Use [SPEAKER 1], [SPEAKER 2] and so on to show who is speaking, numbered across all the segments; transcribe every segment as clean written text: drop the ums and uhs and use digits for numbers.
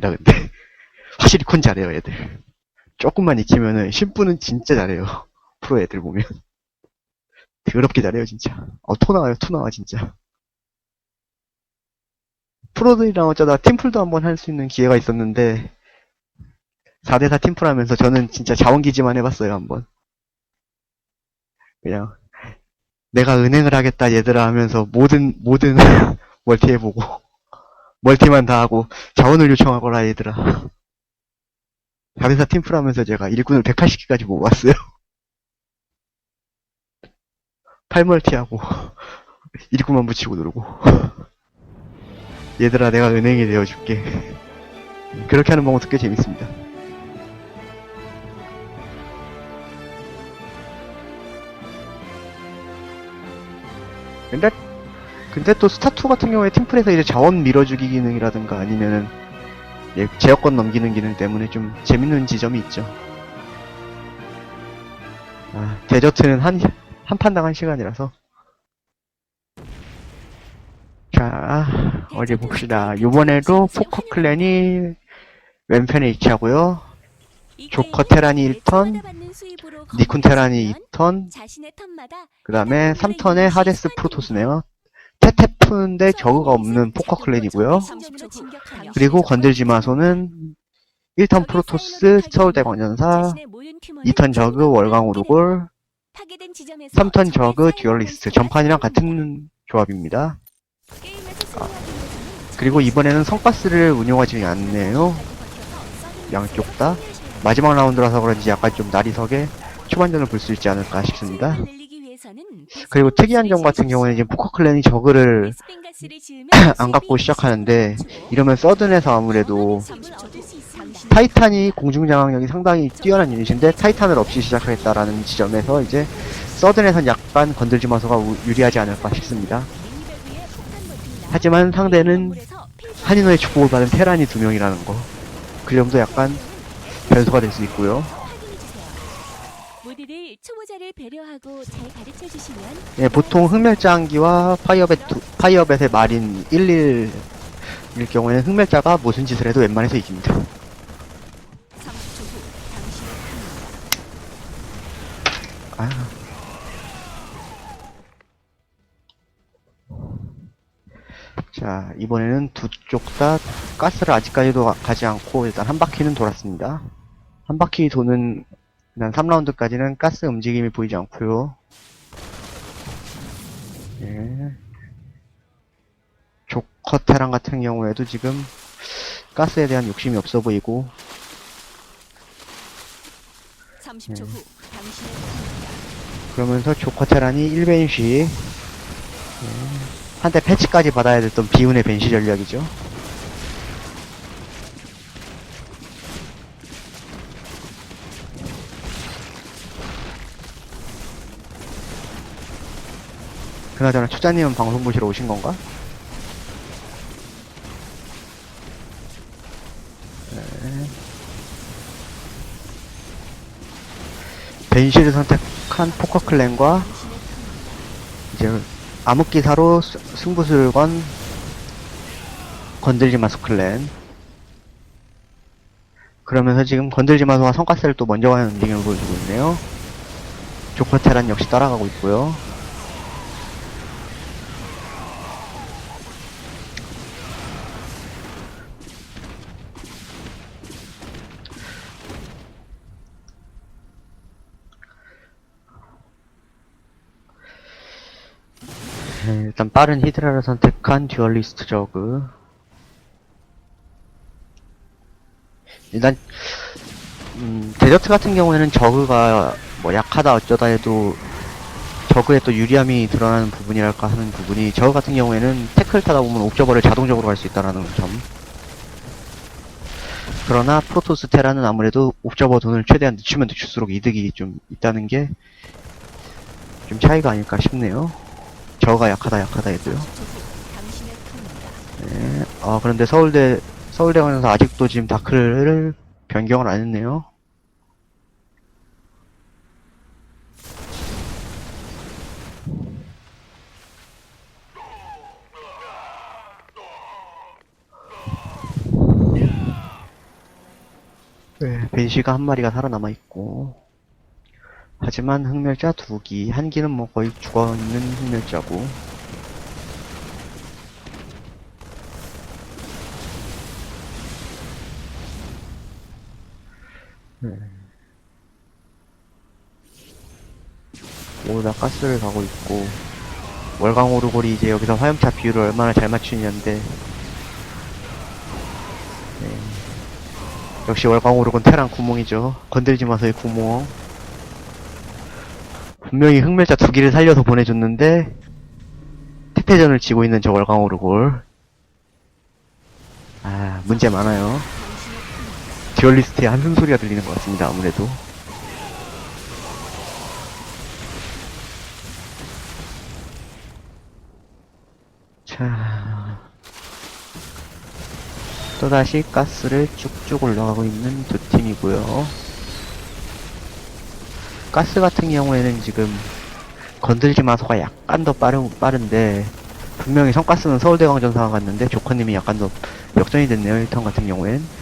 [SPEAKER 1] 근데 확실히 콘 잘해요 애들. 조금만 익히면은 신부는 진짜 잘해요. 프로 애들 보면 더럽게 잘해요 진짜. 토 나와요 토 나와 진짜. 프로들이랑 어쩌다 팀플도 한번 할 수 있는 기회가 있었는데 4대4 팀플 하면서 저는 진짜 자원기지만 해봤어요 한번. 그냥 내가 은행을 하겠다 얘들아 하면서 모든 멀티 해보고 멀티만 다 하고 자원을 요청하거라 얘들아. 4대4 팀플 하면서 제가 일꾼을 180개까지 모았어요. 8멀티하고 일꾼만 붙이고 누르고 얘들아 내가 은행이 되어줄게. 그렇게 하는 방법도 꽤 재밌습니다. 근데 또 스타2 같은 경우에 팀플에서 이제 자원 밀어주기 기능이라든가 아니면은 제어권 넘기는 기능 때문에 좀 재밌는 지점이 있죠. 데저트는 한 판당 1시간이라서. 자, 어디 봅시다. 요번에도 포커 클랜이 왼편에 위치하고요. 조커 테란이 1턴, 니쿤 테란이 2턴, 그 다음에 3턴에 하데스 프로토스네요. 테테프인데 저그가 없는 포커 클랜이고요. 그리고 건들지 마소는 1턴 프로토스 서울대 광전사, 2턴 저그 월강 오르골, 3턴 저그 듀얼리스트. 전판이랑 같은 조합입니다. 그리고 이번에는 성가스를 운용하지 않네요. 양쪽 다. 마지막 라운드라서 그런지 약간 좀 날이 서게 초반전을 볼 수 있지 않을까 싶습니다. 그리고 특이한 점 같은 경우에는 지금 포커 클랜이 저그를 안 갖고 시작하는데 이러면 서든에서 아무래도 타이탄이 공중장악력이 상당히 뛰어난 유닛인데 타이탄을 없이 시작하겠다라는 지점에서 이제 서든에선 약간 건들지 마소가 유리하지 않을까 싶습니다. 하지만 상대는 한인호의 축복을 받은 테란이 2명이라는 거. 그 점도 약간 변수가 될 수 있고요.
[SPEAKER 2] 모두들 초보자를 배려하고 잘 가르쳐 주시면
[SPEAKER 1] 예, 보통 흑멸자한기와 파이어벳의 마린 11일 경우에는 흑멸자가 무슨 짓을 해도 웬만해서 이깁니다.
[SPEAKER 2] 30초 후 당신의
[SPEAKER 1] 자, 이번에는 두 쪽 다 가스를 아직까지도 가지 않고 일단 한 바퀴는 돌았습니다. 한 바퀴 도는 그냥 3라운드까지는 가스 움직임이 보이지 않고요. 예. 조커 테란 같은 경우에도 지금 가스에 대한 욕심이 없어 보이고
[SPEAKER 2] 30초 후 당신의
[SPEAKER 1] 그러면서 조커 테란이 1벤시 한때 패치까지 받아야 됐던 비운의 벤시 전략이죠. 그나저나 초자님은 방송 보시러 오신 건가? 벤시를 선택한 포커 클랜과 이제 암흑기사로 승부수를 건 건들지 마소 클랜. 그러면서 지금 건들지 마소가 성가스를 또 먼저 가는 움직임을 보여주고 있네요. 조커 테란 역시 따라가고 있고요. 일단 빠른 히드라를 선택한 듀얼리스트 저그. 일단 데저트 같은 경우에는 저그가 뭐 약하다 어쩌다 해도 저그에 또 유리함이 드러나는 부분이랄까 하는 부분이 저그 같은 경우에는 태클 타다 보면 옵저버를 자동적으로 갈 수 있다라는 점. 그러나 프로토스 테라는 아무래도 옵저버 돈을 최대한 늦추면 늦출수록 이득이 좀 있다는 게 좀 차이가 아닐까 싶네요. 저가 약하다 해도요. 네. 그런데 서울대 관에서 아직도 지금 다크를 변경을 안 했네요. 네, 벤시가 한 마리가 살아남아 있고, 하지만 흑멸자 2기, 한 기는 뭐 거의 죽어있는 흑멸자고, 모두 다 가스를 가고 있고, 월광 오르골이 이제 여기서 화염차 비율을 얼마나 잘 맞추느냐인데, 역시 월광 오르골 테란 구멍이죠. 건들지 마세요, 구멍. 분명히 흑멸자 2기를 살려서 보내줬는데, 태태전을 지고 있는 저 월광 오르골. 아, 문제 많아요. 듀얼리스트의 한숨 소리가 들리는 것 같습니다, 아무래도. 자, 또다시 가스를 쭉쭉 올라가고 있는 두 팀이고요. 가스 같은 경우에는 지금 건들지 마소가 약간 더 빠른데, 분명히 성가스는 서울대왕전사가 갔는데, 조커님이 약간 더 역전이 됐네요, 1턴 같은 경우엔.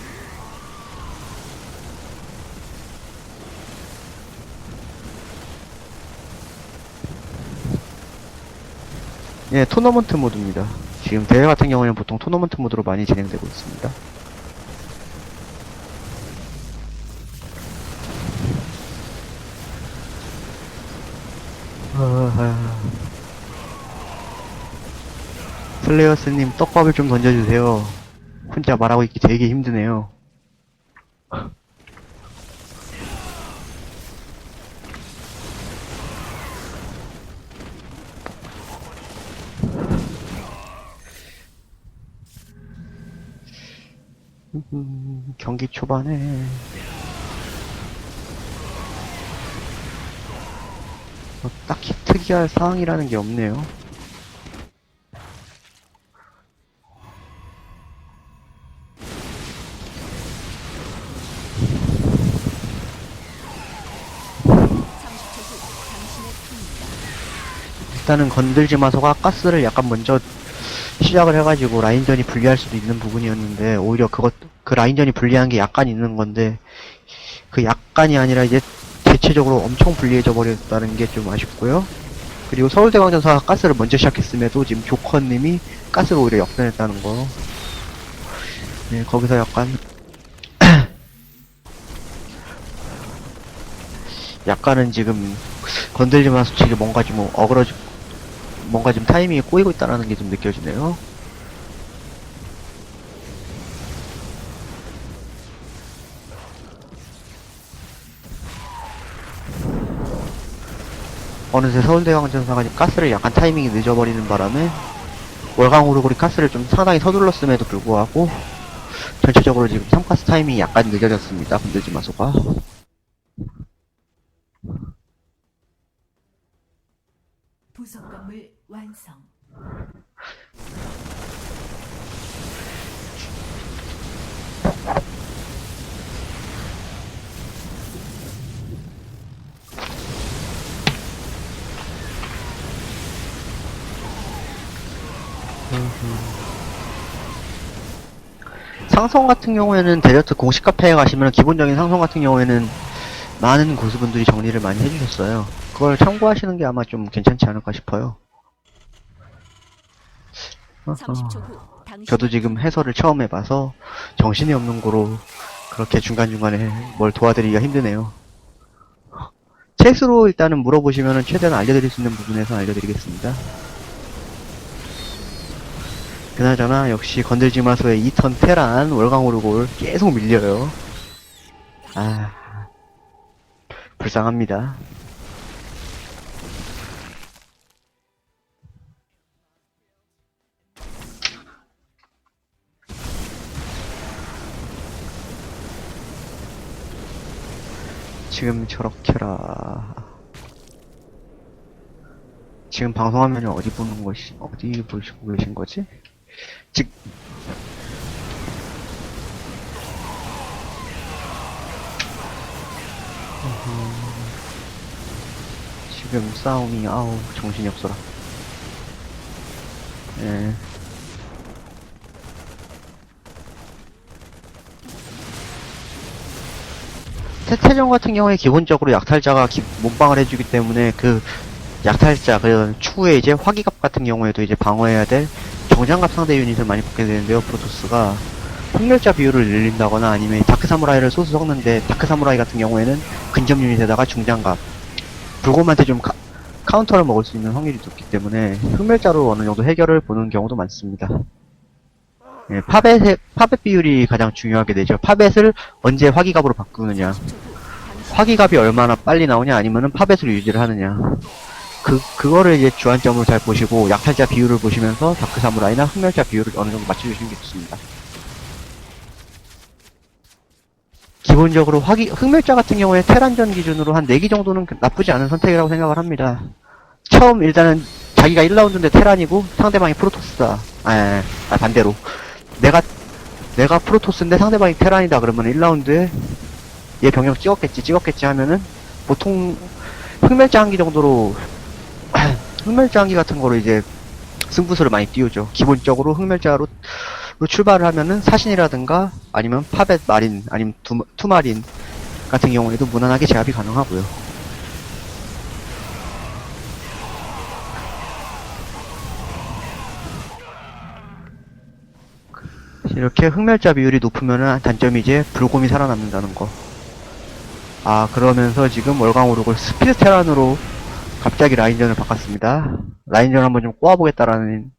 [SPEAKER 1] 예, 토너먼트 모드입니다. 지금 대회 같은 경우에는 보통 토너먼트 모드로 많이 진행되고 있습니다. 슬레이어스님 떡밥을 좀 던져주세요. 혼자 말하고 있기 되게 힘드네요. 경기 초반에 딱히 특이할 사항이라는 게 없네요. 일단은 건들지 마소가 가스를 약간 먼저 시작을 해가지고 라인전이 불리할 수도 있는 부분이었는데, 오히려 그 라인전이 불리한 게 약간 있는 건데, 그 약간이 아니라 이제 대체적으로 엄청 불리해져 버렸다는 게 좀 아쉽고요. 그리고 서울대광전사가 가스를 먼저 시작했음에도 지금 조커님이 가스를 오히려 역전했다는 거. 네, 거기서 약간 약간은 지금 건들지 마소 측이 뭔가 좀 뭔가 좀 타이밍이 꼬이고 있다는 게 좀 느껴지네요. 어느새 서울대왕전사가 가스를 약간 타이밍이 늦어버리는 바람에 월광오르골이 가스를 좀 상당히 서둘렀음에도 불구하고 전체적으로 지금 3가스 타이밍이 약간 늦어졌습니다. 건들지 마소가.
[SPEAKER 3] 부속 건물 완성.
[SPEAKER 1] 상성 같은 경우에는 데저트 공식 카페에 가시면 기본적인 상성 같은 경우에는 많은 고수분들이 정리를 많이 해주셨어요. 그걸 참고하시는 게 아마 좀 괜찮지 않을까 싶어요.
[SPEAKER 2] 30초 후
[SPEAKER 1] 저도 지금 해설을 처음 해봐서 정신이 없는 거로 그렇게 중간중간에 뭘 도와드리기가 힘드네요. 챗으로 일단은 물어보시면 최대한 알려드릴 수 있는 부분에서 알려드리겠습니다. 그나저나 역시 건들지 마소의 2턴 테란 월광오르골 계속 밀려요. 아, 불쌍합니다. 지금 저렇게라. 지금 방송화면을 어디 보시고 계신 거지? 즉, 지금 싸움이, 아우, 정신이 없어라. 예. 태태전 같은 경우에 기본적으로 약탈자가 몸빵을 해주기 때문에 그 약탈자, 그 추후에 이제 화기갑 같은 경우에도 이제 방어해야 될 정장갑 상대 유닛을 많이 뽑게 되는데요, 프로토스가. 흑멸자 비율을 늘린다거나 아니면 다크 사무라이를 소수 섞는데, 다크 사무라이 같은 경우에는 근접 유닛에다가 중장갑, 불곰한테 좀 카운터를 먹을 수 있는 확률이 높기 때문에 흑멸자로 어느 정도 해결을 보는 경우도 많습니다. 예, 파벳 비율이 가장 중요하게 되죠. 파벳을 언제 화기갑으로 바꾸느냐, 화기갑이 얼마나 빨리 나오냐, 아니면은 파벳을 유지를 하느냐. 그거를 이제 주안점으로 잘 보시고, 약탈자 비율을 보시면서 다크 사무라이나 흑멸자 비율을 어느 정도 맞춰주시는 게 좋습니다. 기본적으로 흑멸자 같은 경우에 테란전 기준으로 한 4기 정도는 나쁘지 않은 선택이라고 생각을 합니다. 처음 일단은 자기가 1라운드인데 테란이고 상대방이 프로토스다. 반대로. 내가 프로토스인데 상대방이 테란이다 그러면 1라운드에 얘 병력 찍었겠지 하면은 보통 흑멸자 한기 정도로 흑멸자 한기 같은 거로 이제 승부수를 많이 띄우죠. 기본적으로 흑멸자로 출발을 하면은 사신이라든가 아니면 파벳 마린 아니면 투마린 같은 경우에도 무난하게 제압이 가능하고요. 이렇게 흑멸자 비율이 높으면은 단점이 이제 불곰이 살아남는다는 거. 그러면서 지금 월광오륙을 스피드 테란으로 갑자기 라인전을 바꿨습니다. 라인전 한번 좀 꼬아보겠다라는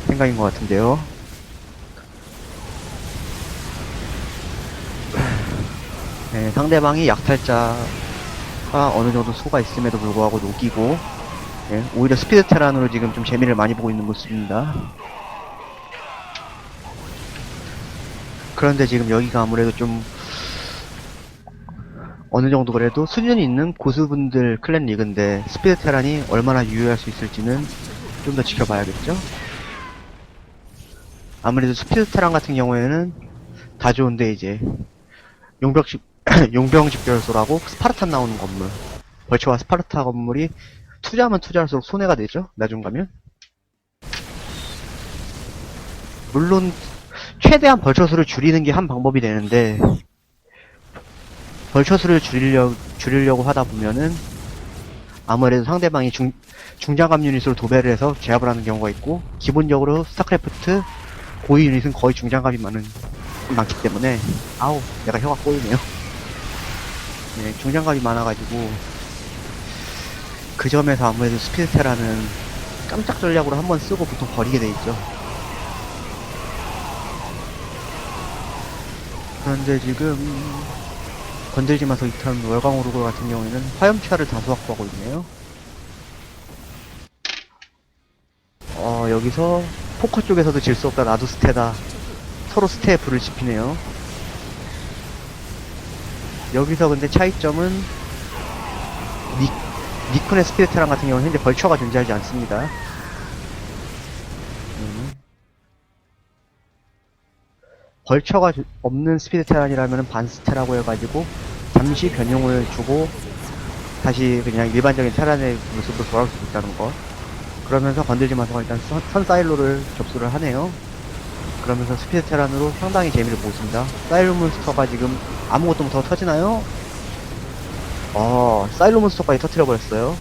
[SPEAKER 1] 생각인 것 같은데요. 네, 상대방이 약탈자가 어느 정도 수가 있음에도 불구하고 녹이고, 네, 오히려 스피드 테란으로 지금 좀 재미를 많이 보고 있는 모습입니다. 그런데 지금 여기가 아무래도 좀 어느 정도 그래도 수준이 있는 고수분들 클랜 리그인데 스피드 테란이 얼마나 유효할 수 있을지는 좀 더 지켜봐야겠죠? 아무래도 스피드 테란 같은 경우에는 다 좋은데 이제 용병 집결소라고 스파르탄 나오는 건물, 벌처와 스파르타 건물이 투자하면 투자할수록 손해가 되죠? 나중 가면. 물론 최대한 벌처 수를 줄이는 게 한 방법이 되는데, 벌처 수를 줄이려고 하다 보면은 아무래도 상대방이 중장갑 유닛으로 도배를 해서 제압을 하는 경우가 있고, 기본적으로 스타크래프트 고위 유닛은 거의 중장갑이 많기 때문에, 내가 혀가 꼬이네요. 네, 중장갑이 많아가지고 그 점에서 아무래도 스피드 테라는 깜짝 전략으로 한번 쓰고 보통 버리게 돼 있죠. 그런데 지금 건들지 마서 2탄 월광오르골 같은 경우에는 화염차를 다수 확보하고 있네요. 여기서 포커 쪽에서도 질 수 없다, 나도 스테다, 서로 스테에 불을 지피네요. 여기서 근데 차이점은 니쿤의 스피드 테란 같은 경우는 현재 벌처가 존재하지 않습니다. 벌처가 없는 스피드 테란이라면 반스테라고 해가지고 잠시 변형을 주고 다시 그냥 일반적인 테란의 모습으로 돌아올 수 있다는 거. 그러면서 건들지 마서 일단 선 사일로를 접수를 하네요. 그러면서 스피드 테란으로 상당히 재미를 보고 있습니다. 사일로 몬스터가 지금 아무것도 못하고 터지나요? 사일로 몬스터까지 터트려버렸어요.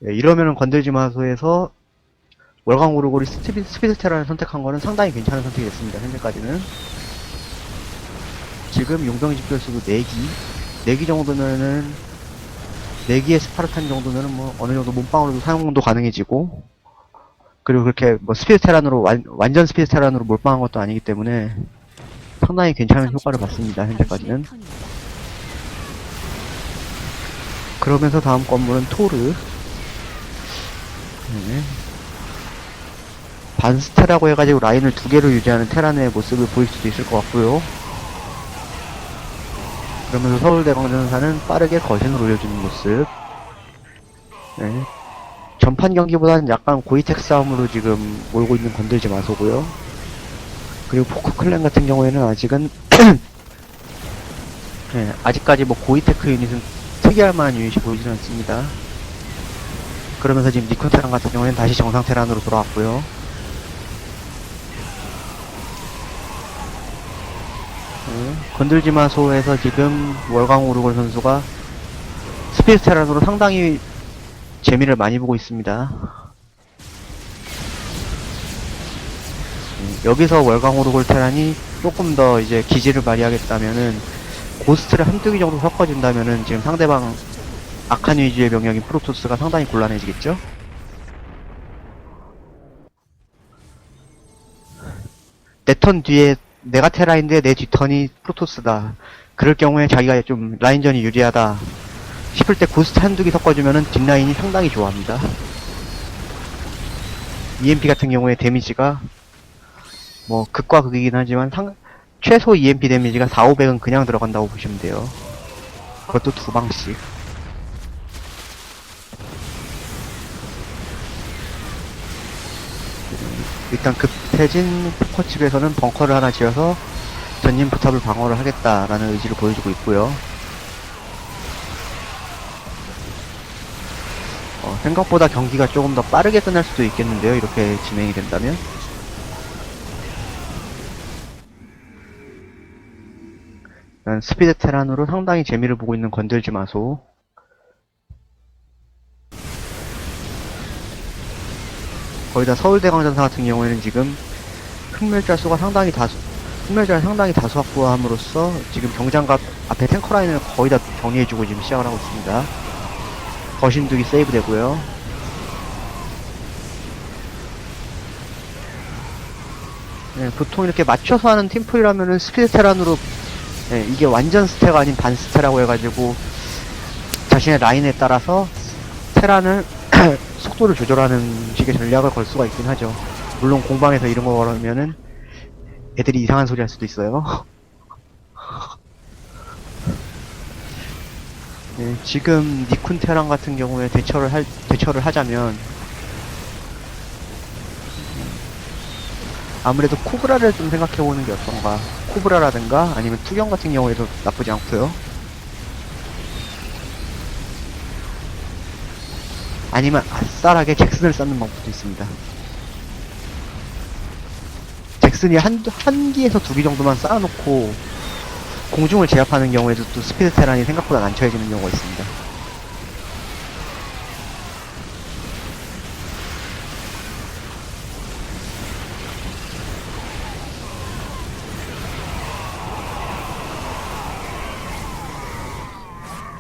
[SPEAKER 1] 네, 이러면은 건들지 마소에서 월광오르골이 스피드 테란을 선택한 거는 상당히 괜찮은 선택이 됐습니다. 현재까지는. 지금 용병 집결수도 4기 정도면은 4기의 스파르탄 정도면은 뭐 어느 정도 몸빵으로도 사용도 가능해지고, 그리고 그렇게 뭐 스피드 테란으로 완전 스피드 테란으로 몰빵한 것도 아니기 때문에 상당히 괜찮은 효과를 봤습니다. 현재까지는. 그러면서 다음 건물은 토르. 네. 반스테라고 해가지고 라인을 2개로 유지하는 테란의 모습을 보일 수도 있을 것 같고요. 그러면서 서울대광전사는 빠르게 거신을 올려주는 모습. 네. 전판 경기보다는 약간 고이텍 싸움으로 지금 몰고 있는 건들지 마소고요. 그리고 포크 클랜 같은 경우에는 아직은 네, 아직까지 뭐 고이테크 유닛은 특이할 만한 유닛이 보이지는 않습니다. 그러면서 지금 니콘 테란 같은 경우에는 다시 정상 테란으로 돌아왔고요. 건들지 마소에서 지금 월광 오르골 선수가 스피드 테란으로 상당히 재미를 많이 보고 있습니다. 여기서 월광 오르골 테란이 조금 더 이제 기지를 발휘하겠다면은 고스트를 한두 개 정도 섞어준다면은 지금 상대방 악한 위주의 병력인 프로토스가 상당히 곤란해지겠죠? 내 턴 뒤에 내가 테라인데 내 뒷턴이 프로토스다. 그럴 경우에 자기가 좀 라인전이 유리하다 싶을 때 고스트 한두 개 섞어주면은 뒷라인이 상당히 좋아합니다. EMP 같은 경우에 데미지가 뭐 극과 극이긴 하지만 최소 EMP 데미지가 4,500은 그냥 들어간다고 보시면 돼요. 그것도 2방씩. 일단 급해진 포커 측에서는 벙커를 하나 지어서 전진 포탑을 방어를 하겠다라는 의지를 보여주고 있고요. 생각보다 경기가 조금 더 빠르게 끝날 수도 있겠는데요. 이렇게 진행이 된다면. 스피드 테란으로 상당히 재미를 보고 있는 건들지 마소. 거의 다 서울대광전사 같은 경우에는 지금 흑멸자 수가 상당히 흑멸자를 상당히 다수 확보함으로써 지금 경장갑 앞에 탱커 라인을 거의 다 정리해주고 지금 시작을 하고 있습니다. 거신두기 세이브 되고요. 네, 보통 이렇게 맞춰서 하는 팀플이라면은 스피드 테란으로 이게 완전 스테가 아닌 반 스테라고 해가지고 자신의 라인에 따라서 테란을 속도를 조절하는 식의 전략을 걸 수가 있긴 하죠. 물론 공방에서 이런 거 걸으면은 애들이 이상한 소리 할 수도 있어요. 네, 지금 니쿤 테란 같은 경우에 대처를 하자면 아무래도 코브라를 좀 생각해보는 게 어떤가. 코브라라든가 아니면 투경 같은 경우에도 나쁘지 않고요. 아니면 아싸하게 잭슨을 쌓는 방법도 있습니다. 잭슨이 한 기에서 2기 정도만 쌓아놓고 공중을 제압하는 경우에도 또 스피드 테란이 생각보다 난처해지는 경우가 있습니다.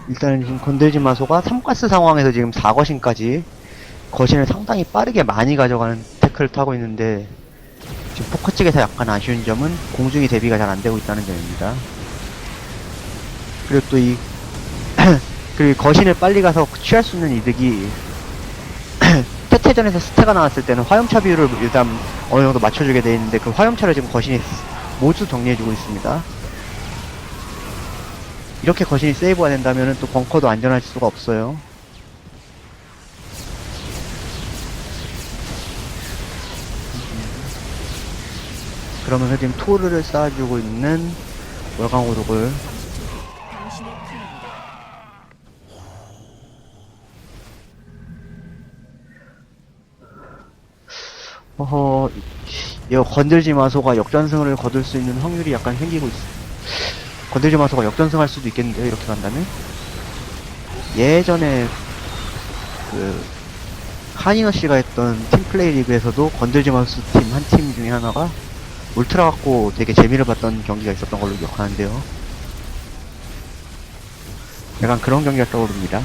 [SPEAKER 1] 일단은 지금 건들지 마소가 3가스 상황에서 지금 4거신까지 거신을 상당히 빠르게 많이 가져가는 태클을 타고 있는데 지금 포커 측에서 약간 아쉬운 점은 공중이 대비가 잘 안되고 있다는 점입니다. 그리고 또 그리고 거신을 빨리 가서 취할 수 있는 이득이 태태전에서 스태가 나왔을 때는 화염차 비율을 일단 어느 정도 맞춰주게 돼 있는데 그 화염차를 지금 거신이 모두 정리해주고 있습니다. 이렇게 거신이 세이브가 된다면 또 벙커도 안전할 수가 없어요. 그러면서 지금 토르를 쌓아주고 있는 월광오독을
[SPEAKER 2] 당신의 칸입니다.
[SPEAKER 1] 이거 건들지 마소가 역전승을 거둘 수 있는 확률이 약간 생기고 있어. 건들지 마소가 역전승할 수도 있겠는데요, 이렇게 간다면? 예전에 카니너 씨가 했던 팀플레이 리그에서도 건들지 마소 팀 한 팀 중에 하나가 울트라 갖고 되게 재미를 봤던 경기가 있었던 걸로 기억하는데요. 약간 그런 경기가 떠오릅니다.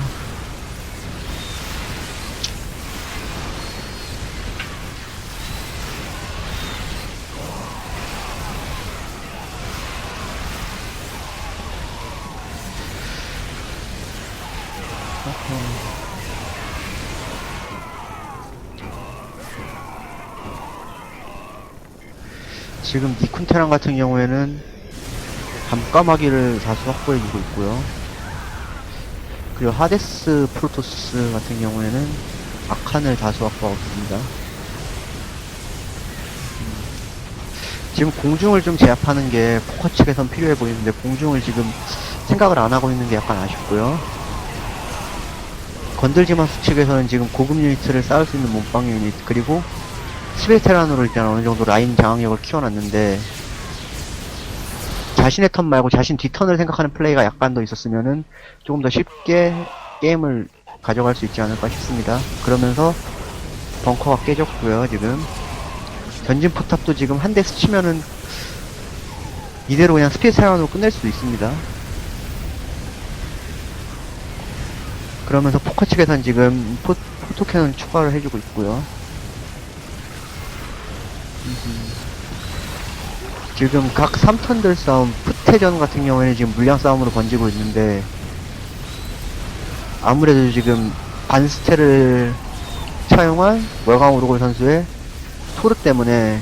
[SPEAKER 1] 지금 니쿤테란 같은 경우에는 밤까마귀를 다수 확보해주고 있고요. 그리고 하데스 프로토스 같은 경우에는 아칸을 다수 확보하고 있습니다. 지금 공중을 좀 제압하는 게 포커 측에선 필요해 보이는데 공중을 지금 생각을 안 하고 있는 게 약간 아쉽고요. 건들지마스 측에서는 지금 고급 유니트를 쌓을 수 있는 몸빵 유닛 그리고 스베테란으로 일단 어느 정도 라인 장악력을 키워놨는데 자신의 턴 말고 자신 뒤턴을 생각하는 플레이가 약간 더 있었으면은 조금 더 쉽게 게임을 가져갈 수 있지 않을까 싶습니다. 그러면서 벙커가 깨졌고요. 지금 전진 포탑도 지금 한 대 스치면은 이대로 그냥 스피드 차량으로 끝낼 수도 있습니다. 그러면서 포커 측에선 지금 포토캐논 추가를 해주고 있고요. 지금 각 3턴들 싸움, 푸테전 같은 경우에는 지금 물량 싸움으로 번지고 있는데, 아무래도 지금 반스테를 차용한 월광 오르골 선수의 토르 때문에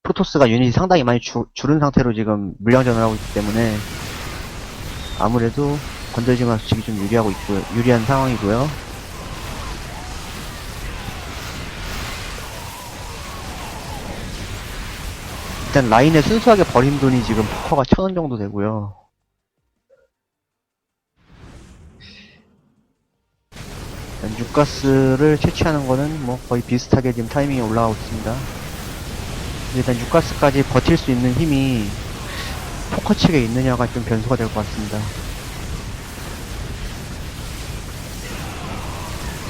[SPEAKER 1] 프로토스가 유닛이 상당히 많이 줄은 상태로 지금 물량전을 하고 있기 때문에 아무래도 건들지마 수칙이 좀 유리하고 있고요. 유리한 상황이고요. 일단 라인에 순수하게 버린 돈이 지금 포커가 1000원 정도 되고요. 일단 육가스를 채취하는 거는 뭐 거의 비슷하게 지금 타이밍이 올라가고 있습니다. 일단 육가스까지 버틸 수 있는 힘이 포커 측에 있느냐가 좀 변수가 될 것 같습니다.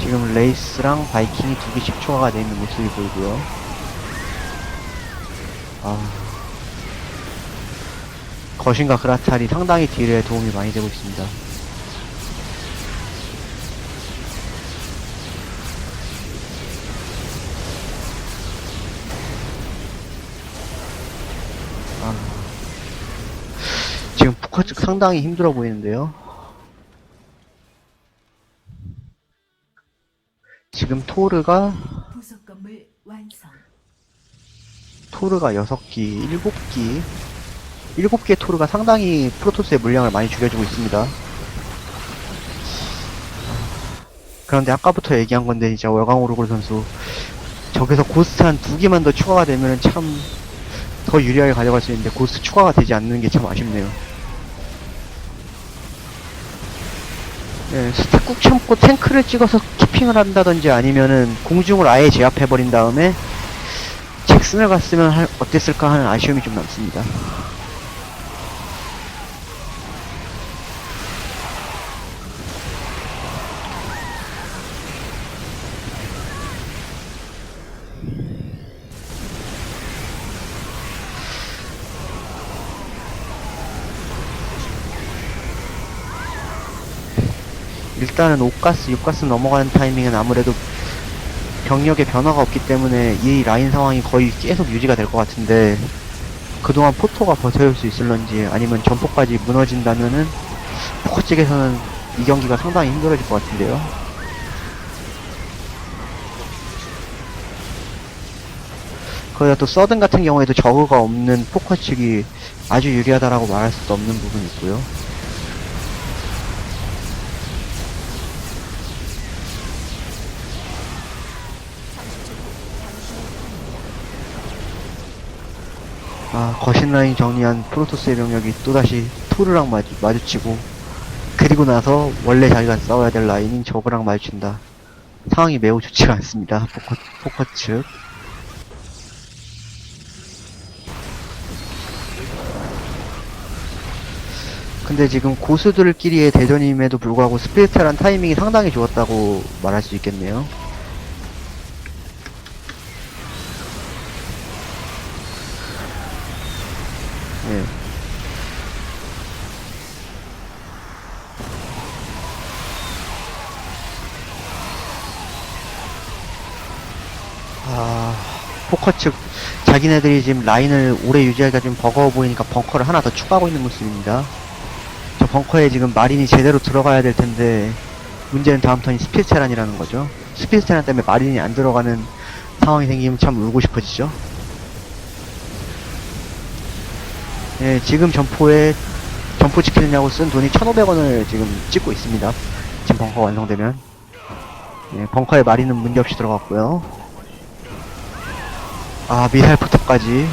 [SPEAKER 1] 지금 레이스랑 바이킹이 2개씩 추가가 되어 있는 모습이 보이고요. 거신과 그라탈이 상당히 딜에 도움이 많이 되고 있습니다. 지금 포커 측 상당히 힘들어 보이는데요. 지금 토르가
[SPEAKER 3] 부속 건물 완성.
[SPEAKER 1] 6기, 7기 7개의 토르가 상당히 프로토스의 물량을 많이 줄여주고 있습니다. 그런데 아까부터 얘기한 건데 진짜 월광 오르골 선수 저기서 고스트 한 2개만 더 추가가 되면은 참 더 유리하게 가져갈 수 있는데 고스트 추가가 되지 않는 게 참 아쉽네요. 네, 스택 꾹 참고 탱크를 찍어서 키핑을 한다든지 아니면은 공중을 아예 제압해버린 다음에 잭슨을 갔으면 어땠을까 하는 아쉬움이 좀 남습니다. 일단은 5가스, 6가스 넘어가는 타이밍은 아무래도 병력의 변화가 없기 때문에 이 라인 상황이 거의 계속 유지가 될 것 같은데 그동안 포토가 버텨올 수 있을런지 아니면 전포까지 무너진다면은 포커 측에서는 이 경기가 상당히 힘들어질 것 같은데요. 거기다 또 서든 같은 경우에도 저그가 없는 포커 측이 아주 유리하다라고 말할 수도 없는 부분이 있고요. 거신 라인 정리한 프로토스의 병력이 또다시 토르랑 마주치고 그리고 나서 원래 자기가 싸워야 될 라인인 저그랑 마주친다. 상황이 매우 좋지가 않습니다. 포커 측. 근데 지금 고수들끼리의 대전임에도 불구하고 스피리트란 타이밍이 상당히 좋았다고 말할 수 있겠네요. 예. 포커 측 자기네들이 지금 라인을 오래 유지하기가 좀 버거워 보이니까 벙커를 하나 더 추가하고 있는 모습입니다. 저 벙커에 지금 마린이 제대로 들어가야 될 텐데 문제는 다음 턴이 스피드테란이라는 거죠. 스피드테란 때문에 마린이 안 들어가는 상황이 생기면 참 울고 싶어지죠. 예, 지금 점포 지키느냐고 쓴 돈이 1,500원을 지금 찍고 있습니다. 지금 벙커가 완성되면. 예, 벙커에 마리는 문제없이 들어갔고요. 미사일 포탑까지.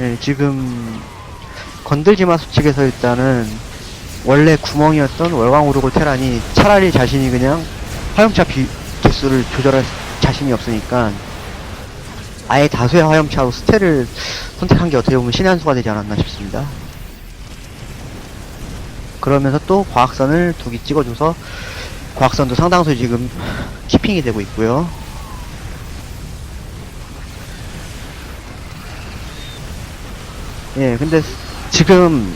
[SPEAKER 1] 예, 지금 건들지마 수측에서 일단은 원래 구멍이었던 월광 오르골 테란이 차라리 자신이 그냥 화염차 개수를 조절할 자신이 없으니까 아예 다수의 화염차로 스텔을 선택한 게 어떻게 보면 신의 한 수가 되지 않았나 싶습니다. 그러면서 또 과학선을 2개 찍어줘서 과학선도 상당수 지금 키핑이 되고 있고요. 예, 근데 지금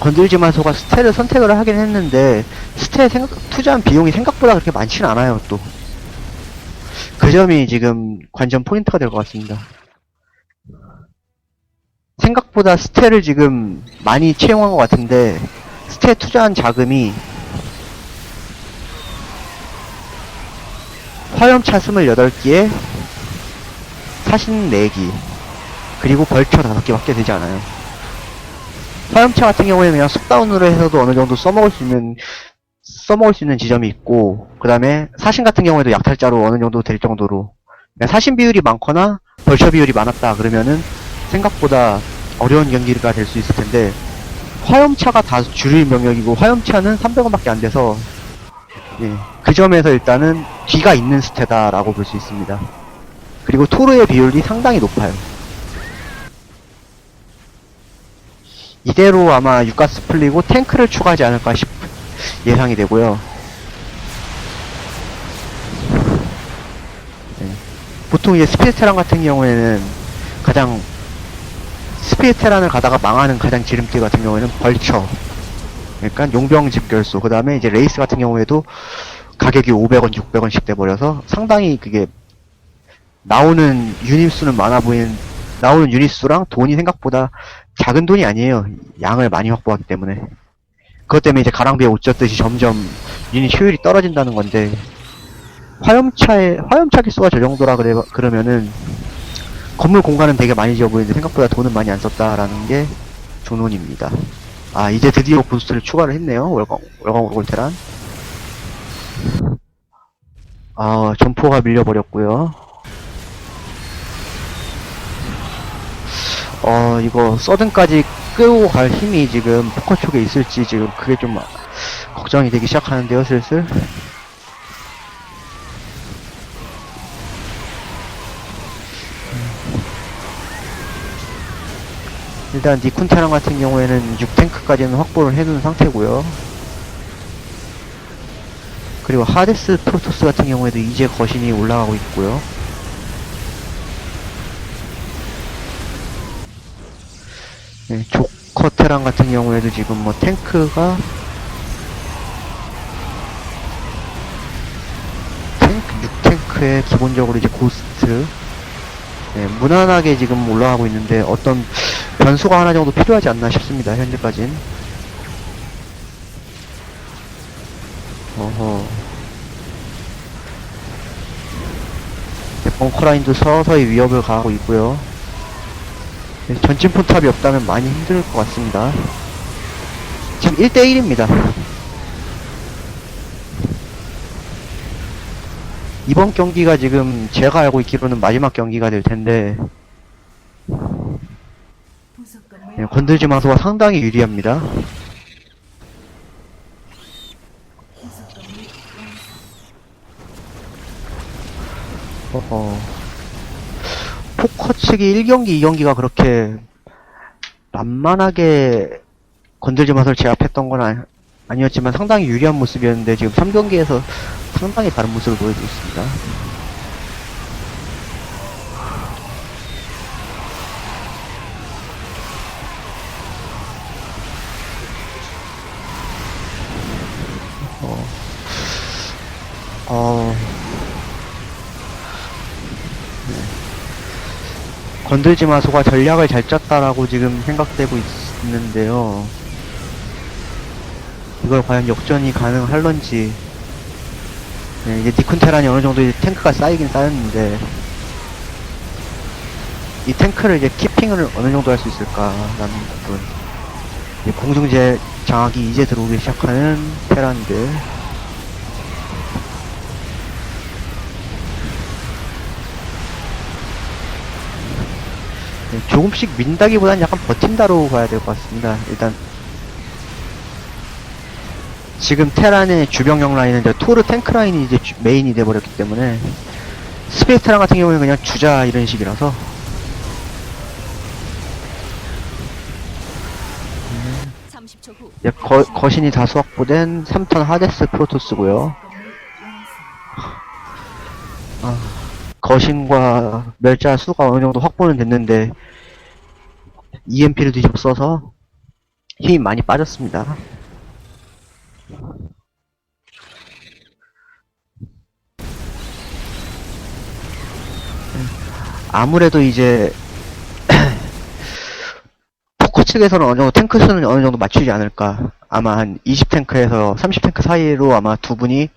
[SPEAKER 1] 건들지 마소가 스텔을 선택을 하긴 했는데 스텔 투자한 비용이 생각보다 그렇게 많지는 않아요. 또 그 점이 지금 관전 포인트가 될 것 같습니다. 생각보다 스텔을 지금 많이 채용한 것 같은데 스텔 투자한 자금이 화염차 28기에 사신 4기 그리고 벌처 5개밖에 되지 않아요. 화염차 같은 경우에는 그냥 속다운으로 해서도 어느 정도 써먹을 수 있는 지점이 있고, 그 다음에 사신 같은 경우에도 약탈자로 어느 정도 될 정도로, 그냥 사신 비율이 많거나 벌처 비율이 많았다 그러면은 생각보다 어려운 경기가 될 수 있을 텐데, 화염차가 다 주류 병력이고 화염차는 300원밖에 안 돼서, 예, 그 점에서 일단은 뒤가 있는 스테다라고 볼 수 있습니다. 그리고 토르의 비율이 상당히 높아요. 이대로 아마 육가스 풀리고 탱크를 추가하지 않을까 예상이 되고요. 네. 보통 이제 스피드테란 같은 경우에는 스피드테란을 가다가 망하는 가장 지름길 같은 경우에는 벌처, 그러니까 용병 집결소, 그 다음에 이제 레이스 같은 경우에도 가격이 500원, 600원씩 돼버려서 상당히 그게 나오는 유닛 수는 많아 보이는, 나오는 유닛 수랑 돈이 생각보다 작은 돈이 아니에요. 양을 많이 확보하기 때문에. 그것 때문에 이제 가랑비에 옷 젖듯이 점점 유닛 효율이 떨어진다는 건데, 화염차 기수가 저 정도라 그러면은 건물 공간은 되게 많이 지어 보이는데 생각보다 돈은 많이 안 썼다라는 게 조논입니다. 아, 이제 드디어 부스트를 추가를 했네요. 월광 오골테란. 아, 점포가 밀려버렸고요. 이거 서든까지 끌고 갈 힘이 지금 포커 쪽에 있을지 지금 그게 좀 걱정이 되기 시작하는데요, 슬슬. 일단 니쿤테랑 같은 경우에는 6탱크까지는 확보를 해둔 상태고요. 그리고 하데스 프로토스 같은 경우에도 이제 거신이 올라가고 있고요. 네, 조커테랑 같은 경우에도 지금 뭐 탱크가 6탱크에 기본적으로 이제 고스트, 네, 무난하게 지금 올라가고 있는데 어떤 변수가 하나 정도 필요하지 않나 싶습니다. 현재까진. 어허. 네, 벙커라인도 서서히 위협을 가하고 있고요. 네, 전진 포탑이 없다면 많이 힘들 것 같습니다. 지금 1대1입니다. 이번 경기가 지금 제가 알고 있기로는 마지막 경기가 될 텐데,
[SPEAKER 3] 부속 건물
[SPEAKER 1] 네, 건들지 마소가 상당히 유리합니다.
[SPEAKER 3] 부속 건물 완성.
[SPEAKER 1] 포커 측이 1경기, 2경기가 그렇게 만만하게 건들지 마소를 제압했던 건 아니었지만 상당히 유리한 모습이었는데 지금 3경기에서 상당히 다른 모습을 보여주고 있습니다. 건들지 마소가 전략을 잘 짰다라고 지금 생각되고 있는데요. 이걸 과연 역전이 가능할런지. 네, 이제 니쿤테란이 어느 정도 이제 탱크가 쌓이긴 쌓였는데, 이 탱크를 이제 키핑을 어느 정도 할 수 있을까라는 부분. 이제 공중제 장악이 이제 들어오기 시작하는 테란들. 네, 조금씩 민다기보다는 약간 버틴다로 가야 될 것 같습니다. 일단 지금 테란의 주병력 라인은 이제 토르 탱크 라인이 이제 메인이 돼버렸기 때문에 스페이스 테란 같은 경우에는 그냥 주자 이런 식이라서
[SPEAKER 2] 30초 후
[SPEAKER 1] 이제 거신이 다수 확보된 3턴 하데스 프로토스고요. 거신과 멸자 수가 어느 정도 확보는 됐는데 EMP를 뒤집어 써서 힘이 많이 빠졌습니다. 아무래도 이제 포커 측에서는 어느 정도 탱크 수는 어느 정도 맞추지 않을까. 아마 한 20탱크에서 30탱크 사이로 아마 두 분이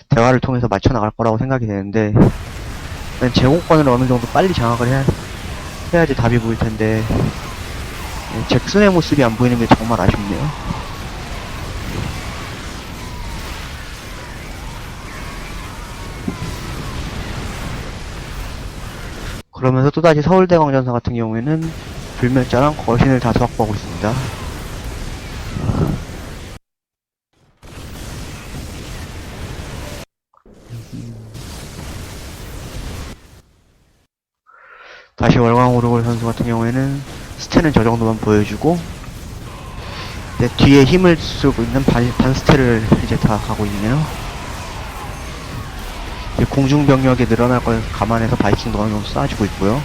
[SPEAKER 1] 대화를 통해서 맞춰 나갈 거라고 생각이 되는데, 제공권을 어느 정도 빨리 장악을 해야지 답이 보일 텐데, 잭슨의 모습이 안 보이는 게 정말 아쉽네요. 그러면서 또다시 서울대광전사 같은 경우에는 불멸자랑 거신을 다수 확보하고 있습니다. 다시 월광오르골 선수 같은 경우에는 스태는 저 정도만 보여주고, 이제 뒤에 힘을 쓰고 있는 반 스태를 이제 다 가고 있네요. 이제 공중병력이 늘어날 걸 감안해서 바이킹도 어느 정도 쏴주고 있고요.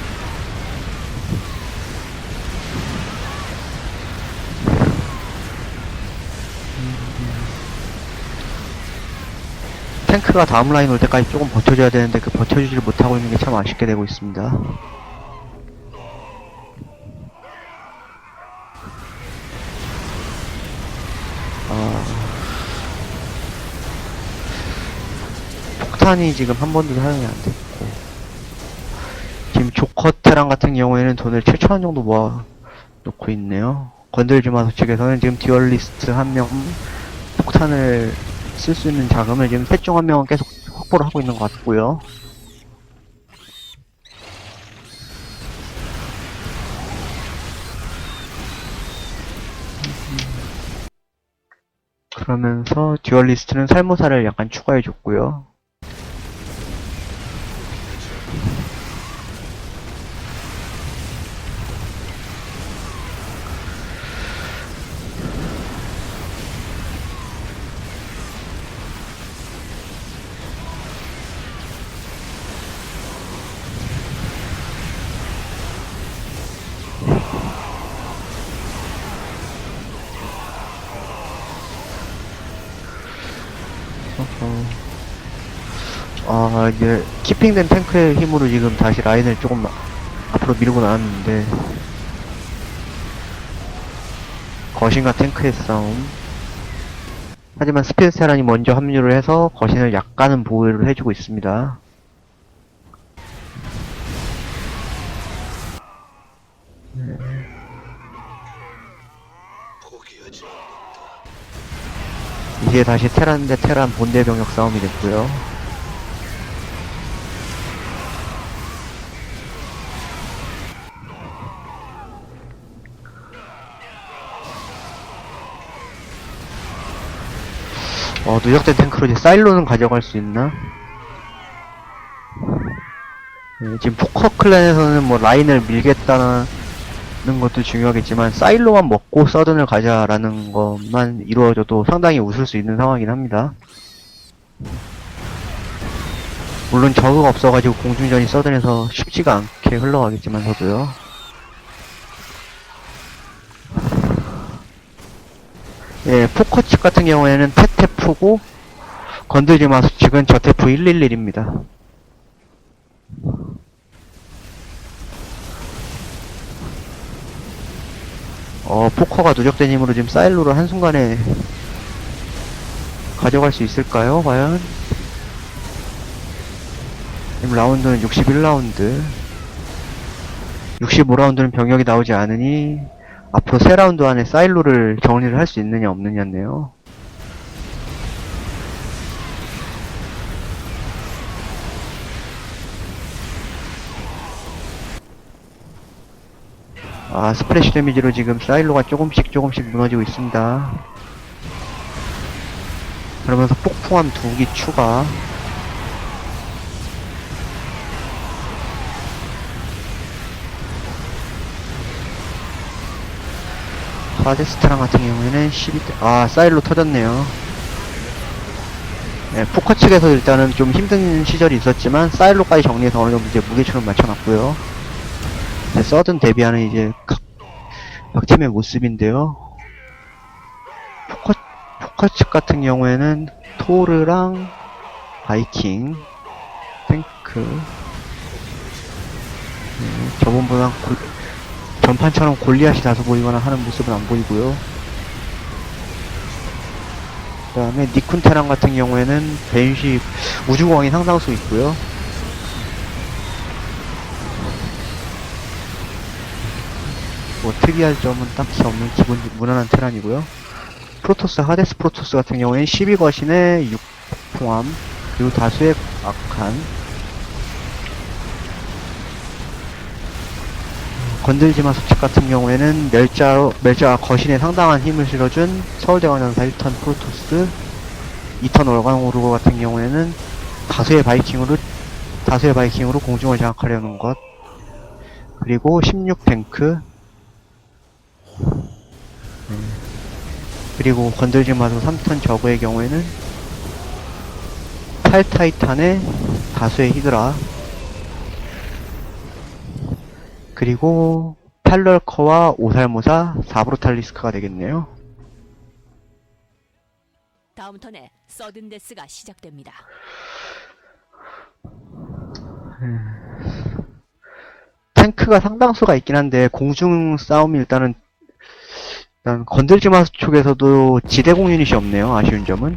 [SPEAKER 1] 탱크가 다음 라인 올 때까지 조금 버텨줘야 되는데 그 버텨주지를 못하고 있는 게 참 아쉽게 되고 있습니다. 폭탄이 지금 한 번도 사용이 안 됐고, 지금 조커 테란 같은 경우에는 돈을 7,000원 정도 모아 놓고 있네요. 건들지 마소 측에서는 지금 듀얼리스트 한 명, 폭탄을 쓸 수 있는 자금을 지금 셋 중 한 명은 계속 확보를 하고 있는 것 같고요. 그러면서 듀얼리스트는 살모사를 약간 추가해줬고요. 이제 키핑된 탱크의 힘으로 지금 다시 라인을 조금 앞으로 밀고 나왔는데, 거신과 탱크의 싸움. 하지만 스페이스 테란이 먼저 합류를 해서 거신을 약간은 보호를 해주고 있습니다. 이제 다시 테란 대 테란 본대 병력 싸움이 됐고요. 누적된 탱크로 이제 사일로는 가져갈 수 있나? 지금 포커 클랜에서는 뭐 라인을 밀겠다는 것도 중요하겠지만 사일로만 먹고 서든을 가자라는 것만 이루어져도 상당히 웃을 수 있는 상황이긴 합니다. 물론 저그가 없어가지고 공중전이 서든에서 쉽지가 않게 흘러가겠지만서도요. 예, 포커 측 같은 경우에는 테테프고 건들지 마소 측은 저테프 111입니다. 포커가 누적된 힘으로 지금 사일로를 한순간에 가져갈 수 있을까요, 과연? 지금 라운드는 61라운드. 65라운드는 병력이 나오지 않으니 앞으로 3라운드 안에 사일로를 정리를 할 수 있느냐 없느냐네요. 스플래시 데미지로 지금 사일로가 조금씩 무너지고 있습니다. 그러면서 폭풍함 2기 추가. 하데스타랑 같은 경우에는 12대, 사일로 터졌네요. 네, 포커 측에서 일단은 좀 힘든 시절이 있었지만, 사일로까지 정리해서 어느 정도 이제 무게처럼 맞춰놨고요. 네, 서든 데뷔하는 이제 각 팀의 모습인데요. 포커 측 같은 경우에는 토르랑 바이킹, 탱크, 저번보다 전판처럼 골리앗이 다소 보이거나 하는 모습은 안 보이고요. 그 다음에 니쿤테랑 같은 경우에는 벤시 우주공항이 상당수 있고요. 뭐 특이할 점은 딱히 없는 기본 무난한 테란이고요. 프로토스, 하데스 프로토스 같은 경우에는 12거신에 6포함, 그리고 다수의 악한, 건들지마 수칙 같은 경우에는 멸자 거신에 상당한 힘을 실어준 서울대왕전사 1턴 프로토스, 2턴 월광오르고 같은 경우에는 다수의 바이킹으로 공중을 장악하려는 것, 그리고 16 탱크, 그리고 건들지마소 3턴 저그의 경우에는 8타이탄에 다수의 히드라, 그리고 팔럴커와 오살모사 4브로탈리스크가 되겠네요.
[SPEAKER 2] 다음 턴에 서든데스가 시작됩니다.
[SPEAKER 1] 탱크가 상당수가 있긴 한데 공중 싸움이 일단 건들지마 쪽에서도 지대공 유닛이 없네요. 아쉬운 점은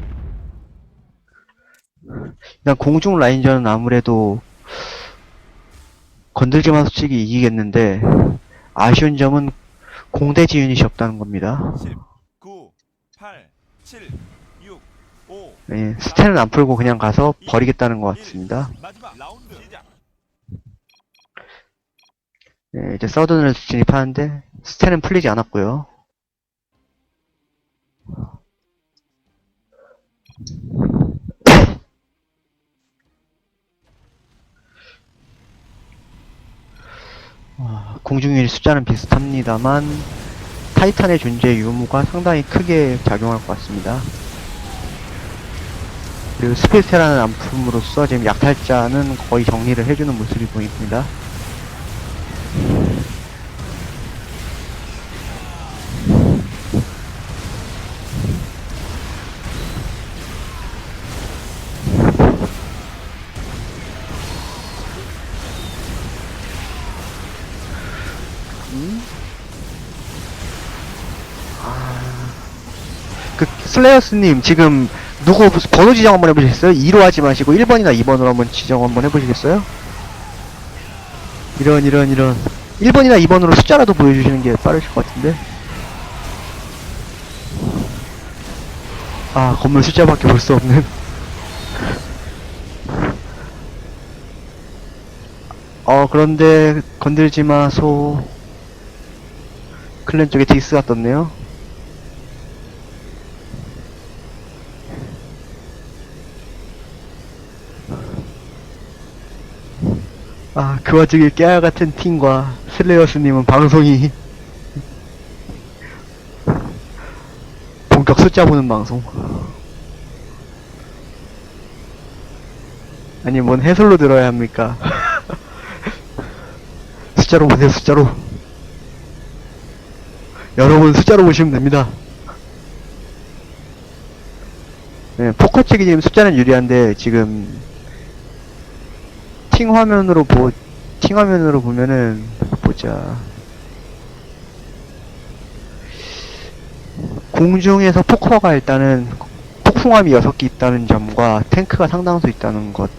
[SPEAKER 1] 일단 공중 라인전은 아무래도 건들지마 수칙이 이기겠는데 아쉬운 점은 공대지 유닛이 없다는 겁니다.
[SPEAKER 4] 10, 9, 8, 7, 6, 5.
[SPEAKER 1] 네, 스탠은 안 풀고 그냥 가서 버리겠다는 것 같습니다.
[SPEAKER 4] 마지막 라운드 시작.
[SPEAKER 1] 네, 이제 서든을 진입하는데 스탠은 풀리지 않았고요. 공중유닛 숫자는 비슷합니다만 타이탄의 존재 유무가 상당히 크게 작용할 것 같습니다. 그리고 스페이스라는 안품으로써 지금 약탈자는 거의 정리를 해주는 모습이 보입니다. 슬레이어스님 지금 누구 번호 지정 한번 해보시겠어요? 2로 하지 마시고 1번이나 2번으로 한번 지정 한번 해보시겠어요? 이런 1번이나 2번으로 숫자라도 보여주시는 게 빠르실 것 같은데. 건물 숫자밖에 볼 수 없는. 그런데 건들지마 소 클랜 쪽에 디스가 떴네요. 그 와중에 깨알같은 팀과 슬레이어스님은 방송이 본격 숫자 보는 방송. 아니 뭔 해설로 들어야 합니까? 숫자로 보세요. 숫자로. 여러분 숫자로 보시면 됩니다. 네, 포커 측이 지금 숫자는 유리한데 지금 팅 화면으로 보면은 보자. 공중에서 포커가 일단은 폭풍함이 6개 있다는 점과 탱크가 상당수 있다는 것.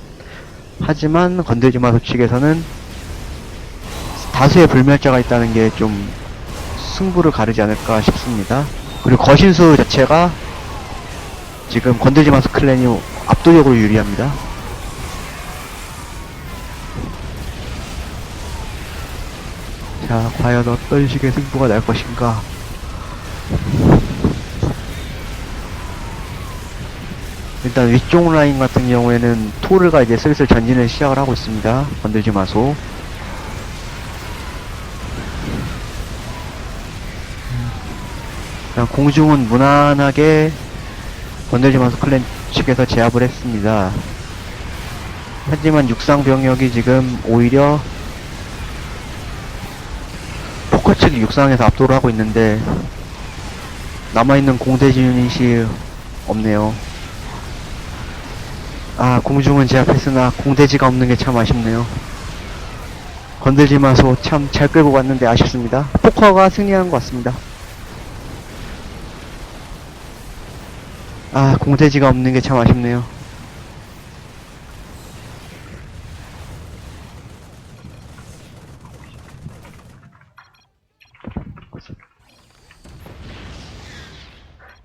[SPEAKER 1] 하지만 건들지마 측에서는 다수의 불멸자가 있다는 게 좀 승부를 가르지 않을까 싶습니다. 그리고 거신수 자체가 지금 건들지마스 클랜이 압도적으로 유리합니다. 자, 과연 어떤 식의 승부가 날 것인가. 일단 위쪽 라인 같은 경우에는 토르가 이제 슬슬 전진을 시작을 하고 있습니다. 건들지 마소. 그냥 공중은 무난하게 건들지 마소 클랜 측에서 제압을 했습니다. 하지만 육상 병력이 지금 오히려 포커 측이 육상에서 압도를 하고 있는데 남아있는 공대지 유닛이 없네요. 아, 공중은 제압했으나 공대지가 없는 게 참 아쉽네요. 건들지 마소 참 잘 끌고 갔는데 아쉽습니다. 포커가 승리한 것 같습니다. 아, 공대지가 없는 게 참 아쉽네요.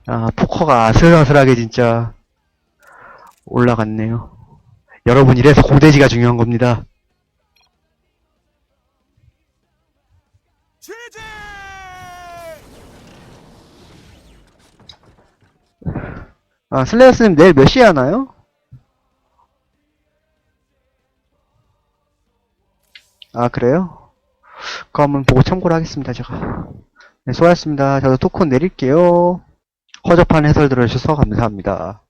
[SPEAKER 1] 아, 포커가 아슬아슬하게 진짜 올라갔네요. 여러분, 이래서 공대지가 중요한 겁니다.
[SPEAKER 4] 취재!
[SPEAKER 1] 아, 슬레이어스님 내일 몇 시에 하나요? 아, 그래요? 그거 한번 보고 참고를 하겠습니다, 제가. 네, 수고하셨습니다. 저도 토큰 내릴게요. 허접한 해설 들어주셔서 감사합니다.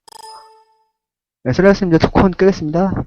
[SPEAKER 1] 네, 슬레이어스님 이제 토큰 끄겠습니다.